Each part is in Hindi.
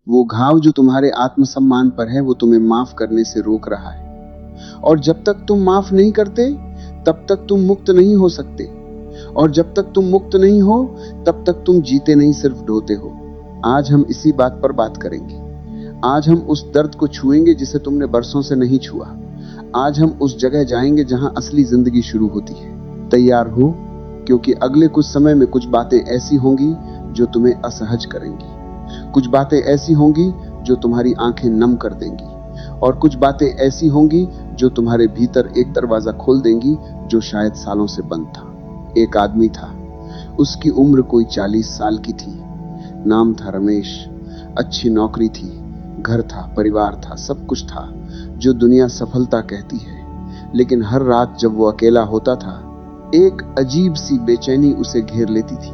वो घाव जो तुम्हारे आत्मसम्मान पर है वो तुम्हें माफ करने से रोक रहा है। और जब तक तुम माफ नहीं करते तब तक तुम मुक्त नहीं हो सकते। और जब तक तुम मुक्त नहीं हो तब तक तुम जीते नहीं, सिर्फ ढोते हो। आज हम इसी बात पर बात करेंगे। आज हम उस दर्द को छुएंगे जिसे तुमने बरसों से नहीं छुआ। आज हम उस जगह जाएंगे जहां असली जिंदगी शुरू होती है। तैयार हो, क्योंकि अगले कुछ समय में कुछ बातें ऐसी होंगी जो तुम्हें असहज करेंगी। कुछ बातें ऐसी होंगी जो तुम्हारी आंखें नम कर देंगी। और कुछ बातें ऐसी होंगी जो तुम्हारे भीतर एक दरवाजा खोल देंगी जो शायद सालों से बंद था। एक आदमी था, उसकी उम्र कोई 40 साल की थी। नाम था रमेश। अच्छी नौकरी थी, घर था, परिवार था, सब कुछ था जो दुनिया सफलता कहती है। लेकिन हर रात जब वो अकेला होता था, एक अजीब सी बेचैनी उसे घेर लेती थी।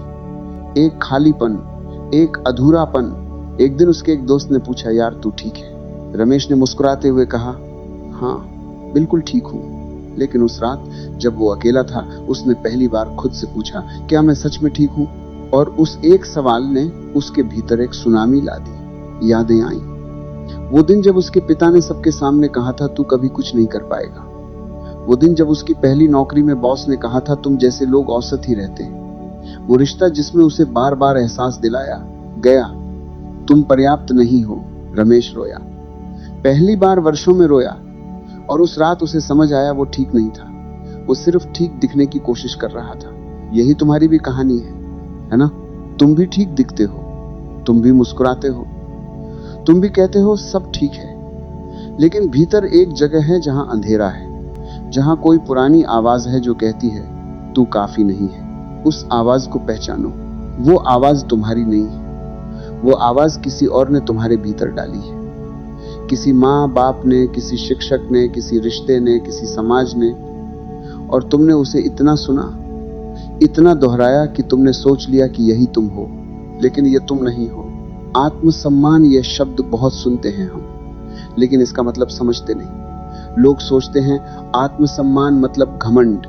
एक खालीपन, एक अधूरापन। एक दिन उसके एक दोस्त ने पूछा, यार तू ठीक है? रमेश ने मुस्कुराते हुए कहा, हाँ बिल्कुल ठीक हूं। लेकिन उस रात जब वो अकेला था, उसने पहली बार खुद से पूछा, क्या मैं सच में ठीक हूं? और उस एक सवाल ने उसके भीतर एक सुनामी ला दी। यादें आईं। वो दिन जब उसके पिता ने सबके सामने कहा था, तू कभी कुछ नहीं कर पाएगा। वो दिन जब उसकी पहली नौकरी में बॉस ने कहा था, तुम जैसे लोग औसत ही रहते हैं। वो रिश्ता जिसमें उसे बार बार एहसास दिलाया गया, तुम पर्याप्त नहीं हो। रमेश रोया, पहली बार वर्षों में रोया। और उस रात उसे समझ आया वो ठीक नहीं था। वो सिर्फ ठीक दिखने की कोशिश कर रहा था। यही तुम्हारी भी कहानी है ना? तुम भी ठीक दिखते हो, तुम भी मुस्कुराते हो, तुम भी कहते हो सब ठीक है। लेकिन भीतर एक जगह है जहां अंधेरा है, जहां कोई पुरानी आवाज है जो कहती है तू काफी नहीं है। उस आवाज को पहचानो। वो आवाज तुम्हारी नहीं है। वो आवाज किसी और ने तुम्हारे भीतर डाली है। किसी माँ बाप ने, किसी शिक्षक ने, किसी रिश्ते ने, किसी समाज ने। और तुमने उसे इतना सुना, इतना दोहराया कि तुमने सोच लिया कि यही तुम हो। लेकिन ये तुम नहीं हो। आत्मसम्मान ये शब्द बहुत सुनते हैं हम, लेकिन इसका मतलब समझते नहीं। लोग सोचते हैं आत्मसम्मान मतलब घमंड।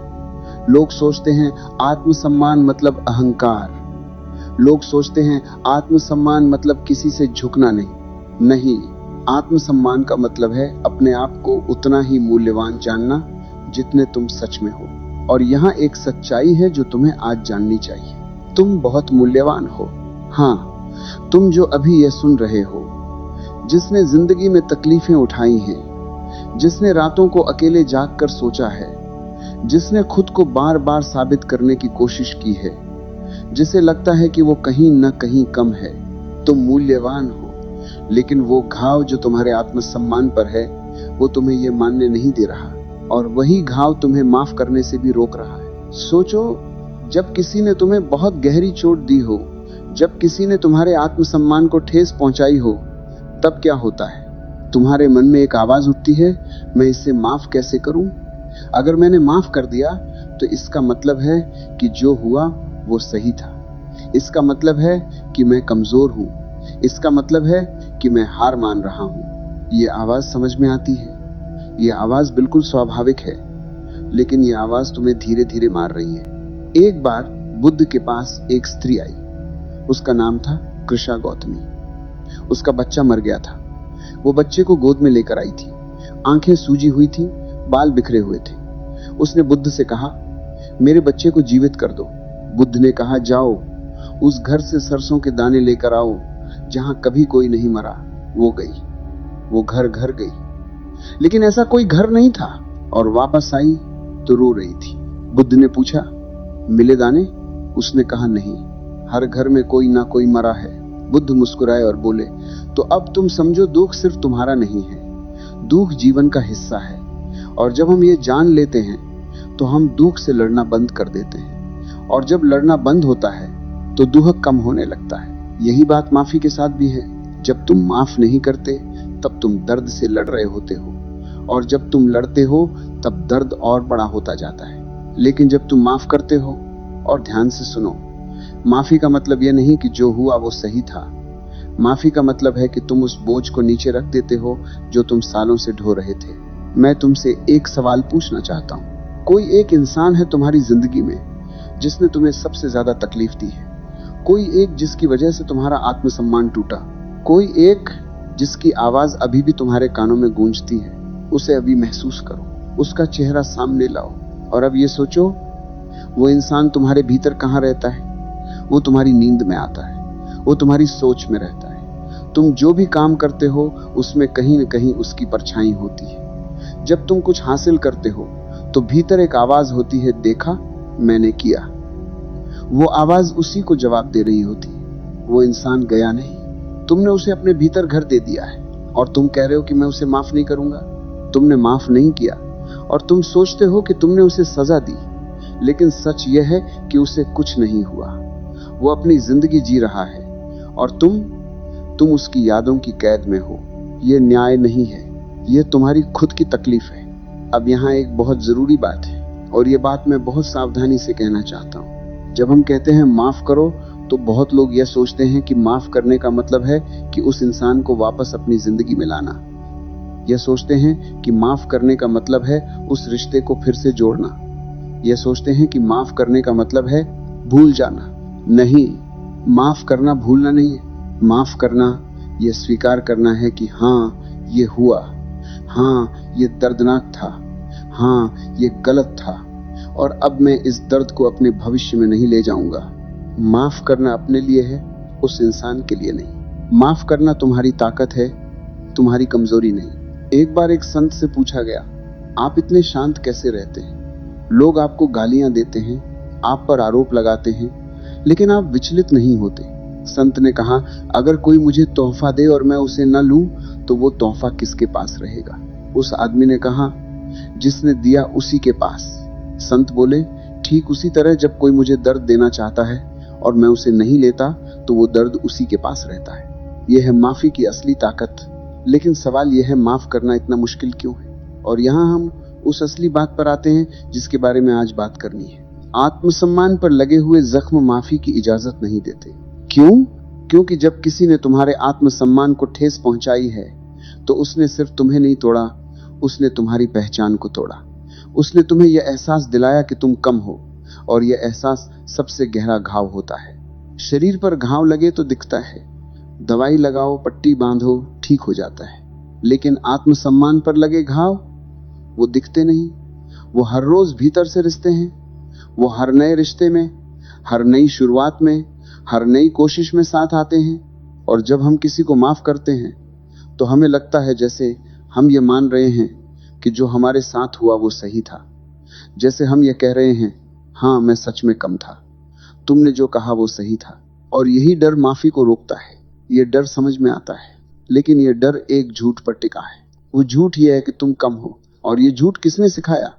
लोग सोचते हैं आत्मसम्मान मतलब अहंकार। लोग सोचते हैं आत्मसम्मान मतलब किसी से झुकना नहीं। आत्मसम्मान का मतलब है अपने आप को उतना ही मूल्यवान जानना जितने तुम सच में हो। और यहाँ एक सच्चाई है जो तुम्हें आज जाननी चाहिए। तुम बहुत मूल्यवान हो। हाँ, तुम जो अभी ये सुन रहे हो, जिसने जिंदगी में तकलीफें उठाई हैं, जिसने रातों को अकेले जाग कर सोचा है, जिसने खुद को बार बार साबित करने की कोशिश की है, जिसे लगता है कि वो कहीं न कहीं कम है, तुम मूल्यवान हो। लेकिन वो घाव जो तुम्हारे आत्मसम्मान पर है, वो तुम्हें ये मानने नहीं दे रहा। और वही घाव तुम्हें माफ करने से भी रोक रहा है। सोचो, जब किसी ने तुम्हें बहुत गहरी चोट दी हो, जब किसी ने तुम्हारे आत्मसम्मान को ठेस पहुंचाई हो, तब क्या होता है? तुम्हारे मन में एक आवाज उठती है, मैं इसे माफ कैसे करूं? अगर मैंने माफ कर दिया तो इसका मतलब है कि जो हुआ वो सही था। इसका मतलब है कि मैं कमजोर हूं। इसका मतलब है कि मैं हार मान रहा हूं। ये आवाज समझ में आती है। ये आवाज बिल्कुल स्वाभाविक है, लेकिन ये आवाज तुम्हें धीरे धीरे मार रही है। एक बार बुद्ध के पास एक स्त्री आई। उसका नाम था कृषा गौतमी। उसका बच्चा मर गया था। वो बच्चे को गोद में लेकर आई थी। आंखें सूजी हुई थी, बाल बिखरे हुए थे। उसने बुद्ध से कहा, मेरे बच्चे को जीवित कर दो। बुद्ध ने कहा, जाओ उस घर से सरसों के दाने लेकर आओ जहां कभी कोई नहीं मरा। वो गई, वो घर गई, लेकिन ऐसा कोई घर नहीं था। और वापस आई तो रो रही थी। बुद्ध ने पूछा, मिले दाने? उसने कहा, नहीं, हर घर में कोई ना कोई मरा है। बुद्ध मुस्कुराए और बोले, तो अब तुम समझो, दुख सिर्फ तुम्हारा नहीं है, दुख जीवन का हिस्सा है। और जब हम ये जान लेते हैं तो हम दुख से लड़ना बंद कर देते हैं। और जब लड़ना बंद होता है तो दुख कम होने लगता है। यही बात माफी के साथ भी है। जब तुम माफ नहीं करते तब तुम दर्द से लड़ रहे होते हो, और जब तुम लड़ते हो तब दर्द और बड़ा होता जाता है। लेकिन जब तुम माफ करते हो, और ध्यान से सुनो, माफी का मतलब यह नहीं कि जो हुआ वो सही था। माफी का मतलब है कि तुम उस बोझ को नीचे रख देते हो जो तुम सालों से ढो रहे थे। मैं तुमसे एक सवाल पूछना चाहता हूं। कोई एक इंसान है तुम्हारी जिंदगी में जिसने तुम्हें सबसे ज्यादा तकलीफ दी है? कोई एक जिसकी वजह से तुम्हारा आत्मसम्मान टूटा? कोई एक जिसकी आवाज अभी भी तुम्हारे कानों में गूंजती है, उसे अभी महसूस करो, उसका चेहरा सामने लाओ और अब ये सोचो वो इंसान तुम्हारे भीतर कहाँ रहता है। वो तुम्हारी नींद में आता है, वो तुम्हारी सोच में रहता है। तुम जो भी काम करते हो उसमें कहीं न कहीं उसकी परछाई होती है। जब तुम कुछ हासिल करते हो तो भीतर एक आवाज होती है, देखा मैंने किया। वो आवाज उसी को जवाब दे रही होती है। वो इंसान गया नहीं, तुमने उसे अपने भीतर घर दे दिया है और तुम कह रहे हो कि मैं उसे माफ नहीं करूंगा। तुमने माफ नहीं किया और तुम सोचते हो कि तुमने उसे सजा दी, लेकिन सच यह है कि उसे कुछ नहीं हुआ। वो अपनी जिंदगी जी रहा है और तुम उसकी यादों की कैद में हो। यह न्याय नहीं है, यह तुम्हारी खुद की तकलीफ है। अब यहाँ एक बहुत जरूरी बात है और ये बात मैं बहुत सावधानी से कहना चाहता हूँ। जब हम कहते हैं माफ करो तो बहुत लोग यह सोचते हैं कि माफ करने का मतलब है कि उस इंसान को वापस अपनी जिंदगी में लाना। यह सोचते हैं कि माफ करने का मतलब है उस रिश्ते को फिर से जोड़ना। यह सोचते हैं कि माफ करने का मतलब है भूल जाना। नहीं, माफ करना भूलना नहीं है। माफ करना यह स्वीकार करना है कि हाँ ये हुआ, हाँ ये दर्दनाक था, हाँ ये गलत था और अब मैं इस दर्द को अपने भविष्य में नहीं ले जाऊंगा। माफ करना अपने लिए है, उस इंसान के लिए नहीं। माफ करना तुम्हारी ताकत है, तुम्हारी कमजोरी नहीं। एक बार एक संत से पूछा गया, आप इतने शांत कैसे रहते हैं? लोग आपको गालियां देते हैं, आप पर आरोप लगाते हैं, लेकिन आप विचलित नहीं होते। संत ने कहा, अगर कोई मुझे तोहफा दे और मैं उसे न लूं तो वो तोहफा किसके पास रहेगा? उस आदमी ने कहा, जिसने दिया उसी के पास। संत बोले, ठीक उसी तरह जब कोई मुझे दर्द देना चाहता है और मैं उसे नहीं लेता तो वो दर्द उसी के पास रहता है। यह है माफी की असली ताकत। लेकिन सवाल यह है, माफ करना इतना मुश्किल क्यों है? और यहाँ हम उस असली बात पर आते हैं जिसके बारे में आज बात करनी है। आत्मसम्मान पर लगे हुए जख्म माफी की इजाजत नहीं देते। क्यों? क्योंकि जब किसी ने तुम्हारे आत्मसम्मान को ठेस पहुंचाई है तो उसने सिर्फ तुम्हें नहीं तोड़ा, उसने तुम्हारी पहचान को तोड़ा। उसने तुम्हें यह एहसास दिलाया कि तुम कम हो और यह एहसास सबसे गहरा घाव होता है। शरीर पर घाव लगे तो दिखता है, दवाई लगाओ, पट्टी बांधो, ठीक हो जाता है। लेकिन आत्मसम्मान पर लगे घाव वो दिखते नहीं। वो हर रोज भीतर से रिश्ते हैं। वो हर नए रिश्ते में, हर नई शुरुआत में, हर नई कोशिश में साथ आते हैं। और जब हम किसी को माफ करते हैं तो हमें लगता है जैसे हम ये मान रहे हैं कि जो हमारे साथ हुआ वो सही था। जैसे हम ये कह रहे हैं, हाँ मैं सच में कम था, तुमने जो कहा वो सही था। और यही डर माफी को रोकता है। ये डर समझ में आता है, लेकिन ये डर एक झूठ पर टिका है। वो झूठ ये है कि तुम कम हो। और ये झूठ किसने सिखाया?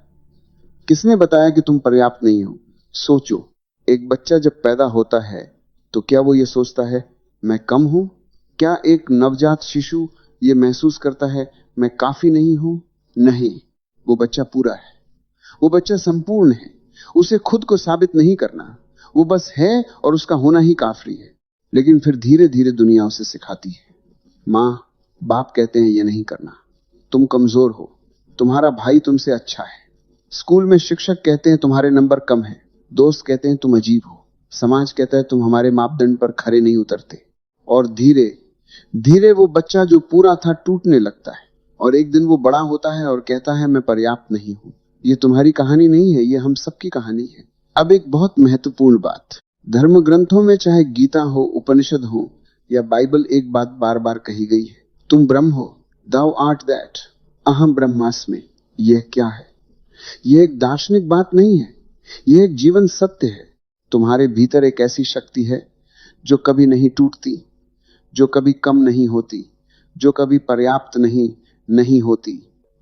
किसने बताया कि तुम पर्याप्त नहीं हो? सोचो, एक बच्चा जब पैदा होता है तो क्या वो ये सोचता है मैं कम हूं? क्या एक नवजात शिशु ये महसूस करता है मैं काफी नहीं हूं? नहीं, वो बच्चा पूरा है, वो बच्चा संपूर्ण है। उसे खुद को साबित नहीं करना, वो बस है और उसका होना ही काफी है। लेकिन फिर धीरे धीरे दुनिया उसे सिखाती है। माँ बाप कहते हैं ये नहीं करना, तुम कमजोर हो, तुम्हारा भाई तुमसे अच्छा है। स्कूल में शिक्षक कहते हैं तुम्हारे नंबर कम है। दोस्त कहते हैं तुम अजीब हो। समाज कहता है तुम हमारे मापदंड पर खरे नहीं उतरते। और धीरे धीरे वो बच्चा जो पूरा था टूटने लगता है और एक दिन वो बड़ा होता है और कहता है मैं पर्याप्त नहीं हूं। ये तुम्हारी कहानी नहीं है, ये हम सबकी कहानी है। अब एक बहुत महत्वपूर्ण बात, धर्म ग्रंथों में चाहे गीता हो, उपनिषद हो या बाइबल, एक बात बार बार कही गई है, तुम ब्रह्म हो, दाउ आर्ट दैट, अहम ब्रह्मास्मि। यह क्या है? यह एक दार्शनिक बात नहीं है, यह एक जीवन सत्य है। तुम्हारे भीतर एक ऐसी शक्ति है जो कभी नहीं टूटती, जो कभी कम नहीं होती, जो कभी पर्याप्त नहीं होती।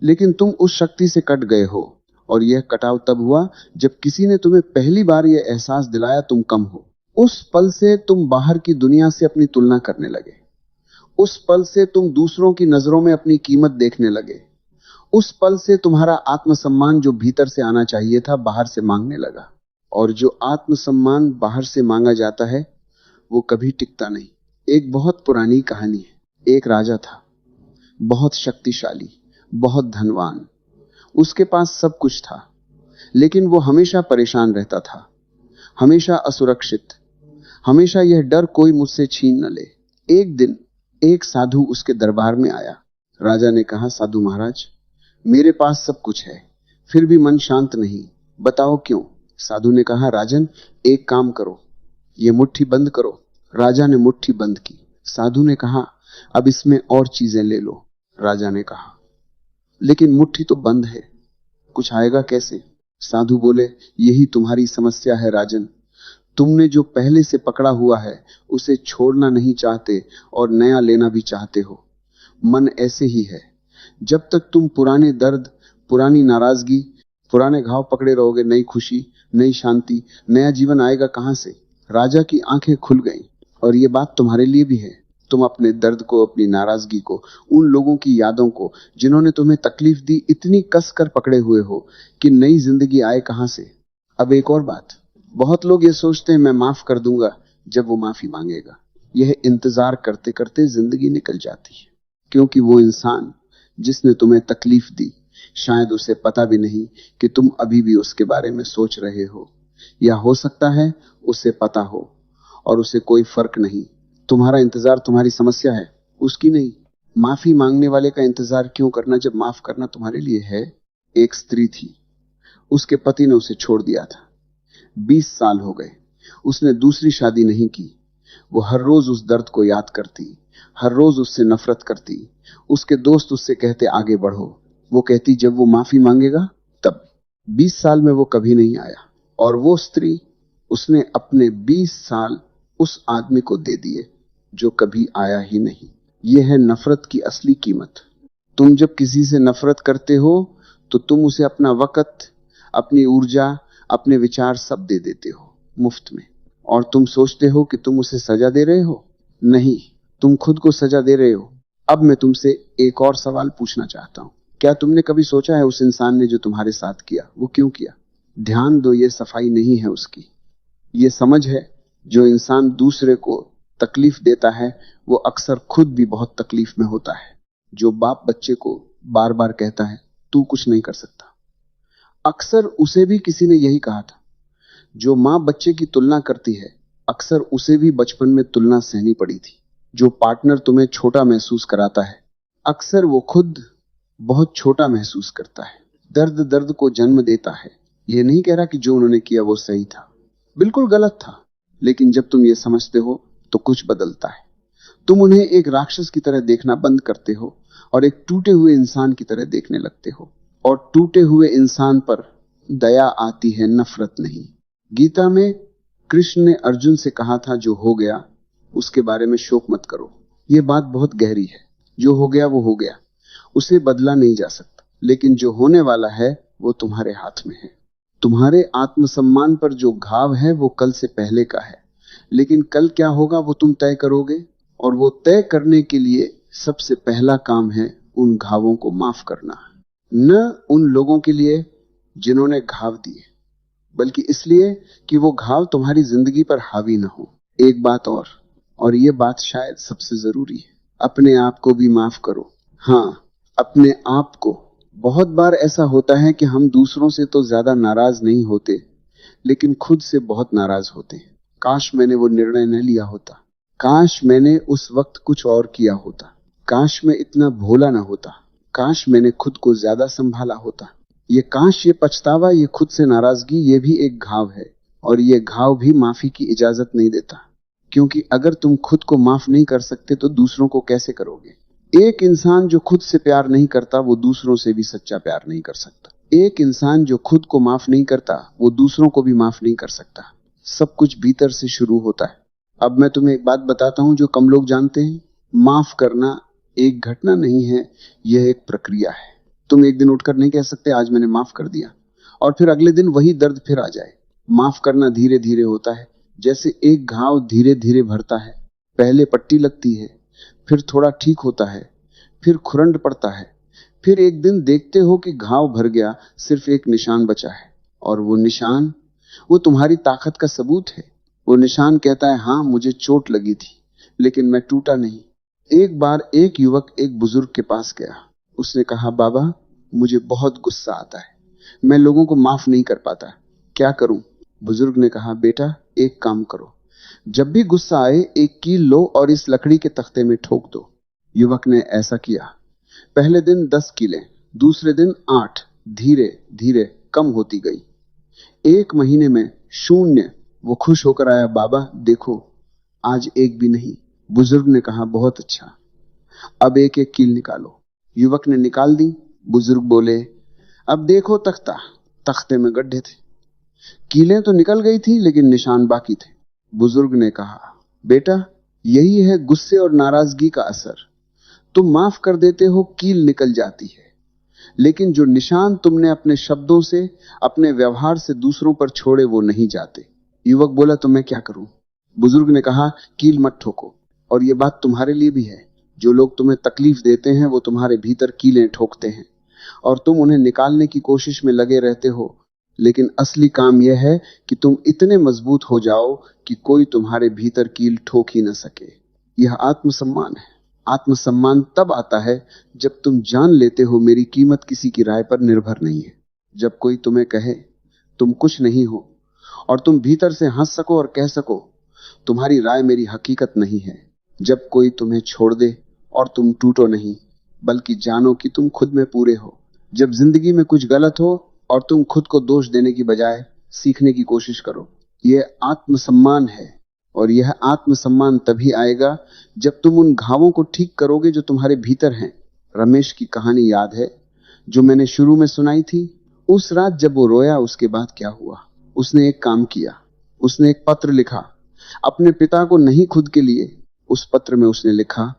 लेकिन तुम उस शक्ति से कट गए हो और यह कटाव तब हुआ जब किसी ने तुम्हें पहली बार यह एहसास दिलाया तुम कम हो। उस पल से तुम बाहर की दुनिया से अपनी तुलना करने लगे। उस पल से तुम दूसरों की नजरों में अपनी कीमत देखने लगे। उस पल से तुम्हारा आत्मसम्मान जो भीतर से आना चाहिए था बाहर से मांगने लगा। और जो आत्मसम्मान बाहर से मांगा जाता है वो कभी टिकता नहीं। एक बहुत पुरानी कहानी है। एक राजा था, बहुत शक्तिशाली, बहुत धनवान, उसके पास सब कुछ था, लेकिन वो हमेशा परेशान रहता था, हमेशा असुरक्षित, हमेशा यह डर कोई मुझसे छीन न ले। एक दिन एक साधु उसके दरबार में आया। राजा ने कहा, साधु महाराज, मेरे पास सब कुछ है, फिर भी मन शांत नहीं, बताओ क्यों? साधु ने कहा, राजन, एक काम करो, ये मुट्ठी बंद करो। राजा ने मुट्ठी बंद की। साधु ने कहा, अब इसमें और चीजें ले लो। राजा ने कहा, लेकिन मुट्ठी तो बंद है, कुछ आएगा कैसे? साधु बोले, यही तुम्हारी समस्या है राजन। तुमने जो पहले से पकड़ा हुआ है उसे छोड़ना नहीं चाहते और नया लेना भी चाहते हो। मन ऐसे ही है। जब तक तुम पुराने दर्द, पुरानी नाराजगी, पुराने घाव पकड़े रहोगे, नई खुशी, नई शांति, नया जीवन आएगा कहां से? राजा की आंखें खुल गईं। और ये बात तुम्हारे लिए भी है। तुम अपने दर्द को, अपनी नाराजगी को, उन लोगों की यादों को जिन्होंने तुम्हें तकलीफ दी, इतनी कस कर पकड़े हुए हो कि नई जिंदगी आए कहां से? अब एक और बात, बहुत लोग ये सोचते हैं मैं माफ कर दूंगा जब वो माफी मांगेगा। यह इंतजार करते करते जिंदगी निकल जाती है, क्योंकि वो इंसान जिसने तुम्हें तकलीफ दी, शायद उसे पता भी नहीं कि तुम अभी भी उसके बारे में सोच रहे हो, या हो सकता है उसे पता हो और उसे कोई फर्क नहीं। तुम्हारा इंतजार तुम्हारी समस्या है, उसकी नहीं। माफी मांगने वाले का इंतजार क्यों करना जब माफ करना तुम्हारे लिए है? एक स्त्री थी, उसके पति ने उसे छोड़ दिया था। 20 साल हो गए, उसने दूसरी शादी नहीं की। वो हर रोज उस दर्द को याद करती, हर रोज उससे नफरत करती। उसके दोस्त उससे कहते आगे बढ़ो, वो कहती जब वो माफी मांगेगा तब। 20 साल में वो कभी नहीं आया, और वो स्त्री, उसने अपने 20 साल उस आदमी को दे दिए जो कभी आया ही नहीं। यह है नफरत की असली कीमत। तुम जब किसी से नफरत करते हो तो तुम उसे अपना वक्त, अपनी ऊर्जा, अपने विचार सब दे देते हो मुफ्त में, और तुम सोचते हो कि तुम उसे सजा दे रहे हो। नहीं, तुम खुद को सजा दे रहे हो। अब मैं तुमसे एक और सवाल पूछना चाहता हूं। क्या तुमने कभी सोचा है उस इंसान ने जो तुम्हारे साथ किया वो क्यों किया? ध्यान दो, ये सफाई नहीं है उसकी, ये समझ है। जो इंसान दूसरे को तकलीफ देता है वो अक्सर खुद भी बहुत तकलीफ में होता है। जो बाप बच्चे को बार बार कहता है तू कुछ नहीं कर सकता, अक्सर उसे भी किसी ने यही कहा था। जो मां बच्चे की तुलना करती है, अक्सर उसे भी बचपन में तुलना सहनी पड़ी थी। जो पार्टनर तुम्हें छोटा महसूस कराता है, अक्सर वो खुद बहुत छोटा महसूस करता है। दर्द दर्द को जन्म देता है। ये नहीं कह रहा कि जो उन्होंने किया वो सही था, बिल्कुल गलत था, लेकिन जब तुम ये समझते हो तो कुछ बदलता है। तुम उन्हें एक राक्षस की तरह देखना बंद करते हो और एक टूटे हुए इंसान की तरह देखने लगते हो। और टूटे हुए इंसान पर दया आती है, नफरत नहीं। गीता में कृष्ण ने अर्जुन से कहा था जो हो गया उसके बारे में शोक मत करो। यह बात बहुत गहरी है। जो हो गया वो हो गया, उसे बदला नहीं जा सकता, लेकिन जो होने वाला है वो तुम्हारे हाथ में है। तुम्हारे आत्मसम्मान पर जो घाव है वो कल से पहले का है, लेकिन कल क्या होगा वो तुम तय करोगे। और वो तय करने के लिए सबसे पहला काम है उन घावों को माफ करना। न उन लोगों के लिए जिन्होंने घाव दिए, बल्कि इसलिए कि वो घाव तुम्हारी जिंदगी पर हावी न हो। एक बात और ये बात शायद सबसे जरूरी है, अपने आप को भी माफ करो। हाँ, अपने आप को। बहुत बार ऐसा होता है कि हम दूसरों से तो ज्यादा नाराज नहीं होते, लेकिन खुद से बहुत नाराज होते हैं। काश मैंने वो निर्णय न लिया होता, काश मैंने उस वक्त कुछ और किया होता, काश मैं इतना भोला ना होता, काश मैंने खुद को ज्यादा संभाला होता। ये काश, ये पछतावा, ये खुद से नाराजगी, ये भी एक घाव है, और ये घाव भी माफी की इजाजत नहीं देता। क्योंकि अगर तुम खुद को माफ नहीं कर सकते तो दूसरों को कैसे करोगे? एक इंसान जो खुद से प्यार नहीं करता वो दूसरों से भी सच्चा प्यार नहीं कर सकता। एक इंसान जो खुद को माफ नहीं करता वो दूसरों को भी माफ नहीं कर सकता। सब कुछ भीतर से शुरू होता है। अब मैं तुम्हें एक बात बताता हूं जो कम लोग जानते हैं। माफ करना एक घटना नहीं है, यह एक प्रक्रिया है। तुम एक दिन उठकर नहीं कह सकते आज मैंने माफ कर दिया और फिर अगले दिन वही दर्द फिर आ जाए। माफ करना धीरे धीरे होता है, जैसे एक घाव धीरे धीरे भरता है। पहले पट्टी लगती है, फिर थोड़ा ठीक होता है, फिर खुरंड पड़ता है, फिर एक दिन देखते हो कि घाव भर गया, सिर्फ एक निशान बचा है। और वो निशान, वो तुम्हारी ताकत का सबूत है। वो निशान कहता है हाँ मुझे चोट लगी थी लेकिन मैं टूटा नहीं। एक बार एक युवक एक बुजुर्ग के पास गया। उसने कहा बाबा मुझे बहुत गुस्सा आता है, मैं लोगों को माफ नहीं कर पाता, क्या करूं? बुजुर्ग ने कहा बेटा एक काम करो, जब भी गुस्सा आए एक कील लो और इस लकड़ी के तख्ते में ठोक दो। युवक ने ऐसा किया। पहले दिन 10 कीलें, दूसरे दिन 8, धीरे धीरे कम होती गई। 1 महीने में 0। वो खुश होकर आया। बाबा देखो, आज एक भी नहीं। बुजुर्ग ने कहा, बहुत अच्छा, अब एक एक कील निकालो। युवक ने निकाल दी। बुजुर्ग बोले, अब देखो तख्ता। तख्ते में गड्ढे थे। कीलें तो निकल गई थी लेकिन निशान बाकी थे। बुजुर्ग ने कहा, बेटा यही है गुस्से और नाराजगी का असर। तुम माफ कर देते हो, कील निकल जाती है, लेकिन जो निशान तुमने अपने शब्दों से, अपने व्यवहार से दूसरों पर छोड़े वो नहीं जाते। युवक बोला, तो मैं क्या करूं? बुजुर्ग ने कहा, कील मत ठोको। और ये बात तुम्हारे लिए भी है। जो लोग तुम्हें तकलीफ देते हैं वो तुम्हारे भीतर कीलें ठोकते हैं और तुम उन्हें निकालने की कोशिश में लगे रहते हो। लेकिन असली काम यह है कि तुम इतने मजबूत हो जाओ कि कोई तुम्हारे भीतर कील ठोक ही न सके। यह आत्मसम्मान है। आत्मसम्मान तब आता है जब तुम जान लेते हो मेरी कीमत किसी की राय पर निर्भर नहीं है। जब कोई तुम्हें कहे तुम कुछ नहीं हो और तुम भीतर से हंस सको और कह सको तुम्हारी राय मेरी हकीकत नहीं है। जब कोई तुम्हें छोड़ दे और तुम टूटो नहीं, बल्कि जानो कि तुम खुद में पूरे हो। जब जिंदगी में कुछ गलत हो और तुम खुद को दोष देने की बजाय सीखने की कोशिश करो। यह आत्मसम्मान है। और यह आत्मसम्मान तभी आएगा जब तुम उन घावों को ठीक करोगे जो तुम्हारे भीतर हैं। रमेश की कहानी याद है जो मैंने शुरू में सुनाई थी? उस रात जब वो रोया, उसके बाद क्या हुआ? उसने एक काम किया। उसने एक पत्र लिखा, अपने पिता को नहीं, खुद के लिए। उस पत्र में उसने लिखा,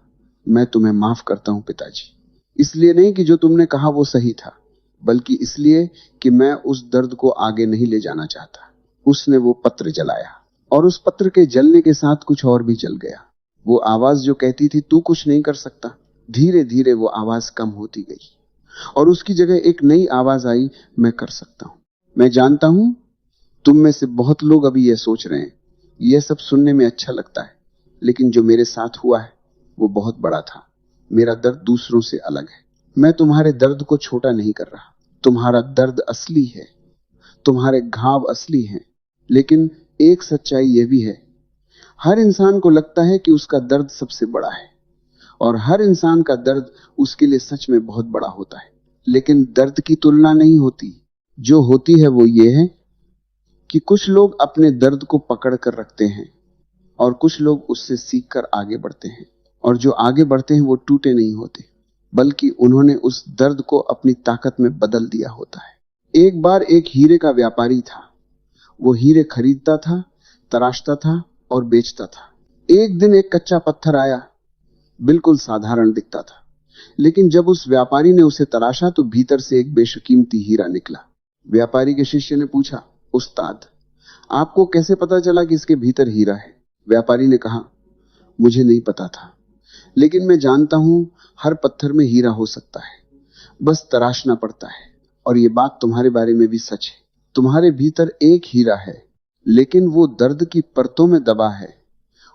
मैं तुम्हें माफ करता हूं पिताजी। इसलिए नहीं कि जो तुमने कहा वो सही था, बल्कि इसलिए कि मैं उस दर्द को आगे नहीं ले जाना चाहता। उसने वो पत्र जलाया और उस पत्र के जलने के साथ कुछ और भी जल गया। वो आवाज जो कहती थी तू कुछ नहीं कर सकता, धीरे धीरे वो आवाज कम होती गई और उसकी जगह एक नई आवाज आई, मैं कर सकता हूं। मैं जानता हूं तुम में से बहुत लोग अभी यह सोच रहे हैं, यह सब सुनने में अच्छा लगता है, लेकिन जो मेरे साथ हुआ है वो बहुत बड़ा था। मेरा दर्द दूसरों से अलग है। मैं तुम्हारे दर्द को छोटा नहीं कर रहा। तुम्हारा दर्द असली है, तुम्हारे घाव असली हैं। लेकिन एक सच्चाई यह भी है, हर इंसान को लगता है कि उसका दर्द सबसे बड़ा है और हर इंसान का दर्द उसके लिए सच में बहुत बड़ा होता है। लेकिन दर्द की तुलना नहीं होती। जो होती है वो ये है कि कुछ लोग अपने दर्द को पकड़ कर रखते हैं और कुछ लोग उससे सीखकर आगे बढ़ते हैं। और जो आगे बढ़ते हैं वो टूटे नहीं होते, बल्कि उन्होंने उस दर्द को अपनी ताकत में बदल दिया होता है। एक बार एक हीरे का व्यापारी था। वो हीरे खरीदता था, तराशता था और बेचता था। एक दिन एक कच्चा पत्थर आया, बिल्कुल साधारण दिखता था, लेकिन जब उस व्यापारी ने उसे तराशा तो भीतर से एक बेशकीमती हीरा निकला। व्यापारी के शिष्य ने पूछा, उस्ताद आपको कैसे पता चला कि इसके भीतर हीरा है? व्यापारी ने कहा, मुझे नहीं पता था, लेकिन मैं जानता हूं हर पत्थर में हीरा हो सकता है, बस तराशना पड़ता है। और ये बात तुम्हारे बारे में भी सच है। तुम्हारे भीतर एक हीरा है, लेकिन वो दर्द की परतों में दबा है,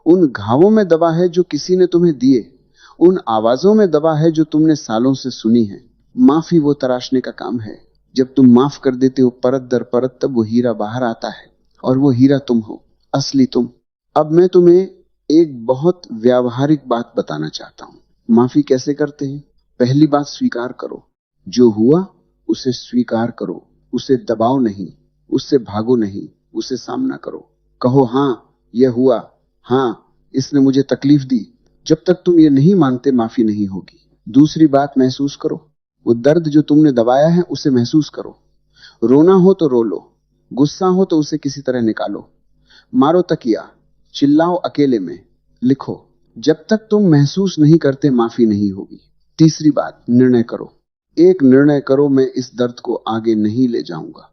उन घावों में दबा है जो किसी ने तुम्हें दिए, उन आवाजों में दबा है जो तुमने सालों से सुनी है। माफी वो तराशने का काम है। जब तुम माफ कर देते हो परत दर परत, तब वो हीरा बाहर आता है और वो हीरा तुम हो, असली तुम। अब मैं तुम्हें एक बहुत व्यावहारिक बात बताना चाहता हूं। माफी कैसे करते हैं? पहली बात, स्वीकार करो। जो हुआ उसे स्वीकार करो, उसे दबाओ नहीं, उससे भागो नहीं, उसे सामना करो। कहो, हां यह हुआ, हां इसने मुझे तकलीफ दी। जब तक तुम ये नहीं मानते माफी नहीं होगी। दूसरी बात, महसूस करो। वो दर्द जो तुमने दबाया है उसे महसूस करो। रोना हो तो रो लो, गुस्सा हो तो उसे किसी तरह निकालो, मारो तकिया, चिल्लाओ अकेले में, लिखो। जब तक तुम महसूस नहीं करते माफी नहीं होगी। तीसरी बात, निर्णय करो। एक निर्णय करो, मैं इस दर्द को आगे नहीं ले जाऊंगा।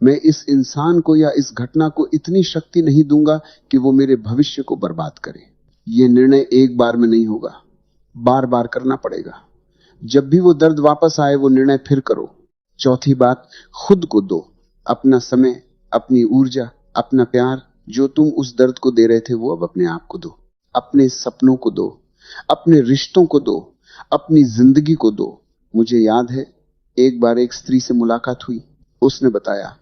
मैं इस इंसान को या इस घटना को इतनी शक्ति नहीं दूंगा कि वो मेरे भविष्य को बर्बाद करे। ये निर्णय एक बार में नहीं होगा, बार बार करना पड़ेगा। जब भी वो दर्द वापस आए वो निर्णय फिर करो। चौथी बात, खुद को दो। अपना समय, अपनी ऊर्जा, अपना प्यार जो तुम उस दर्द को दे रहे थे वो अब अपने आप को दो। अपने सपनों को दो, अपने रिश्तों को दो, अपनी जिंदगी को दो। मुझे याद है एक बार एक स्त्री से मुलाकात हुई। उसने बताया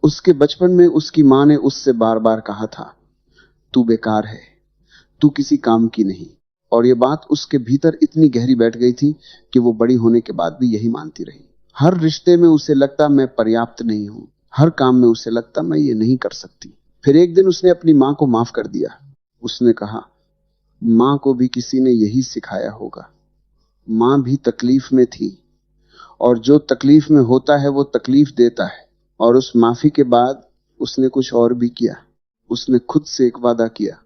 उसके बचपन में उसकी मां ने उससे बार बार कहा था, तू बेकार है, तू किसी काम की नहीं। और ये बात उसके भीतर इतनी गहरी बैठ गई थी कि वो बड़ी होने के बाद भी यही मानती रही। हर रिश्ते में उसे लगता मैं पर्याप्त नहीं हूं, हर काम में उसे लगता मैं ये नहीं कर सकती। फिर एक दिन उसने अपनी मां को माफ कर दिया। उसने कहा, मां को भी किसी ने यही सिखाया होगा। मां भी तकलीफ में थी, और जो तकलीफ में होता है वो तकलीफ देता है। और उस माफी के बाद उसने कुछ और भी किया। उसने खुद से एक वादा किया,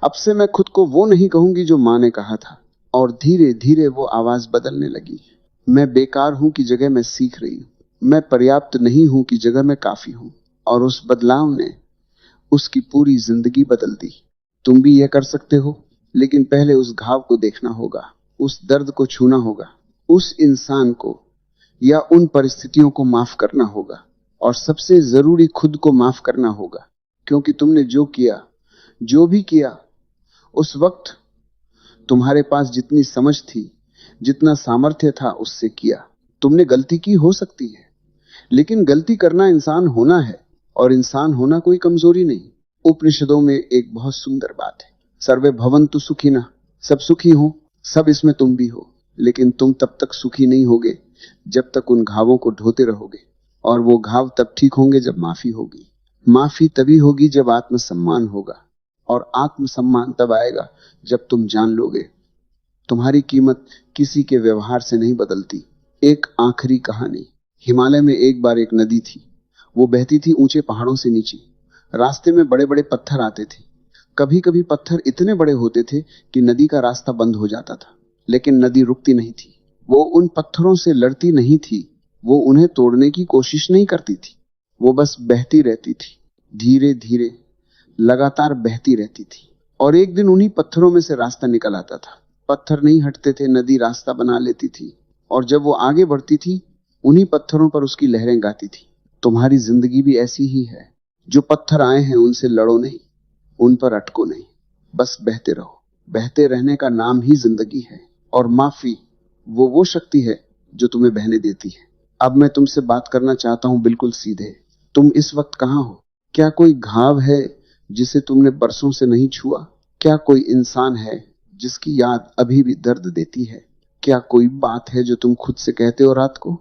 अब से मैं खुद को वो नहीं कहूंगी जो मां ने कहा था। और धीरे धीरे वो आवाज बदलने लगी। मैं बेकार हूं की जगह मैं सीख रही हूं, मैं पर्याप्त नहीं हूं की जगह मैं काफी हूं। और उस बदलाव ने उसकी पूरी जिंदगी बदल दी। तुम भी यह कर सकते हो, लेकिन पहले उस घाव को देखना होगा, उस दर्द को छूना होगा, उस इंसान को या उन परिस्थितियों को माफ करना होगा, और सबसे जरूरी खुद को माफ करना होगा। क्योंकि तुमने जो किया, जो भी किया, उस वक्त तुम्हारे पास जितनी समझ थी, जितना सामर्थ्य था, उससे किया। तुमने गलती की हो सकती है, लेकिन गलती करना इंसान होना है, और इंसान होना कोई कमजोरी नहीं। उपनिषदों में एक बहुत सुंदर बात है, सर्वे भवन्तु सुखिनः, सब सुखी हो, सब इसमें तुम भी हो। लेकिन तुम तब तक सुखी नहीं होगे जब तक उन घावों को ढोते रहोगे, और वो घाव तब ठीक होंगे जब माफी होगी। माफी तभी होगी जब आत्मसम्मान होगा, और आत्मसम्मान तब आएगा जब तुम जान लोगे तुम्हारी कीमत किसी के व्यवहार से नहीं बदलती। एक आखिरी कहानी। हिमालय में एक बार एक नदी थी। वो बहती थी ऊंचे पहाड़ों से नीचे। रास्ते में बड़े बड़े पत्थर आते थे। कभी कभी पत्थर इतने बड़े होते थे कि नदी का रास्ता बंद हो जाता था, लेकिन नदी रुकती नहीं थी। वो उन पत्थरों से लड़ती नहीं थी, वो उन्हें तोड़ने की कोशिश नहीं करती थी। वो बस बहती रहती थी, धीरे धीरे, लगातार बहती रहती थी। और एक दिन उन्हीं पत्थरों में से रास्ता निकल आता था। पत्थर नहीं हटते थे, नदी रास्ता बना लेती थी, और जब वो आगे बढ़ती थी, उन्हीं पत्थरों पर उसकी लहरें गाती थी। तुम्हारी जिंदगी भी ऐसी ही है। जो पत्थर आए हैं उनसे लड़ो नहीं, उन पर अटको नहीं, बस बहते रहो। बहते रहने का नाम ही जिंदगी है। और माफी वो शक्ति है जो तुम्हें बहने देती है। अब मैं तुमसे बात करना चाहता हूं बिल्कुल सीधे। तुम इस वक्त कहां हो? क्या कोई घाव है जिसे तुमने बरसों से नहीं छुआ? क्या कोई इंसान है जिसकी याद अभी भी दर्द देती है? क्या कोई बात है जो तुम खुद से कहते हो रात को,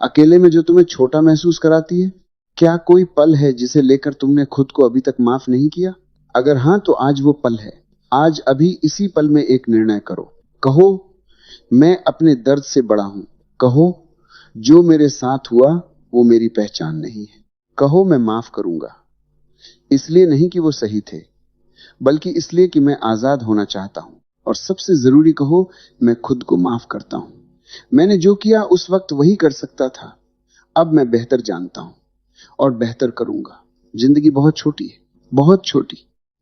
अकेले में, जो तुम्हें छोटा महसूस कराती है? क्या कोई पल है जिसे लेकर तुमने खुद को अभी तक माफ नहीं किया? अगर हां, तो आज वो पल है। आज अभी इसी पल में एक निर्णय करो। कहो, मैं अपने दर्द से बड़ा हूं। कहो, जो मेरे साथ हुआ वो मेरी पहचान नहीं है। कहो, मैं माफ करूंगा, इसलिए नहीं कि वो सही थे, बल्कि इसलिए कि मैं आजाद होना चाहता हूं। और सबसे जरूरी कहो, मैं खुद को माफ करता हूं। मैंने जो किया उस वक्त वही कर सकता था। अब मैं बेहतर जानता हूं और बेहतर करूंगा। जिंदगी बहुत छोटी है, बहुत छोटी।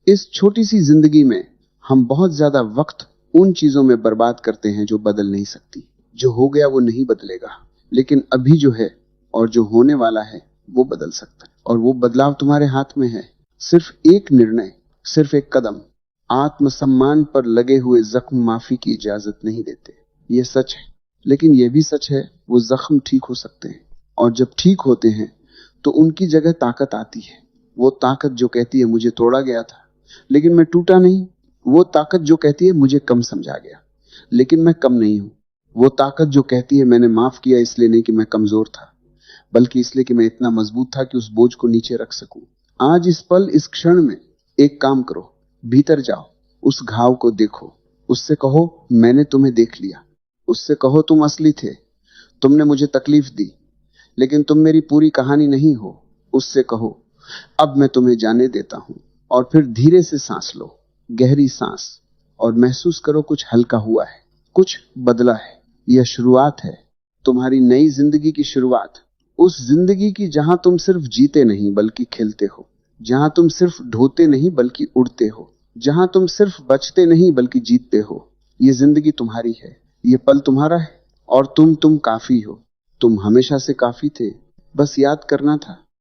इस छोटी सी जिंदगी में हम बहुत ज्यादा वक्त उन चीजों में बर्बाद करते हैं जो बदल नहीं सकती। जो हो गया वो नहीं बदलेगा, लेकिन अभी जो है और जो होने वाला है वो बदल सकता है। और वो बदलाव तुम्हारे हाथ में है। सिर्फ एक निर्णय, सिर्फ एक कदम। आत्मसम्मान पर लगे हुए जख्म माफी की इजाजत नहीं देते, ये सच है। लेकिन यह भी सच है, वो जख्म ठीक हो सकते हैं, और जब ठीक होते हैं तो उनकी जगह ताकत आती है। वो ताकत जो कहती है मुझे तोड़ा गया था लेकिन मैं टूटा नहीं। वो ताकत जो कहती है मुझे कम समझा गया लेकिन मैं कम नहीं हूं। वो ताकत जो कहती है मैंने माफ किया इसलिए नहीं कि मैं कमजोर था, बल्कि इसलिए कि मैं इतना मजबूत था कि उस बोझ को नीचे रख सकूं। आज इस पल, इस क्षण में एक काम करो, भीतर जाओ, उस घाव को देखो, उससे कहो मैंने तुम्हें देख लिया। उससे कहो तुम असली थे, तुमने मुझे तकलीफ दी, लेकिन तुम मेरी पूरी कहानी नहीं हो। उससे कहो अब मैं तुम्हें जाने देता हूं। और फिर धीरे से सांस लो, गहरी सांस, और महसूस करो कुछ हल्का हुआ है, कुछ बदला है। यह शुरुआत है, तुम्हारी नई जिंदगी की शुरुआत। उस जिंदगी की जहां तुम सिर्फ जीते नहीं बल्कि खिलते हो, जहां तुम सिर्फ ढोते नहीं बल्कि उड़ते हो, जहां तुम सिर्फ बचते नहीं बल्कि जीतते हो। यह जिंदगी तुम्हारी है, यह पल तुम्हारा है, और तुम काफी हो। तुम हमेशा से काफी थे, बस याद करना था।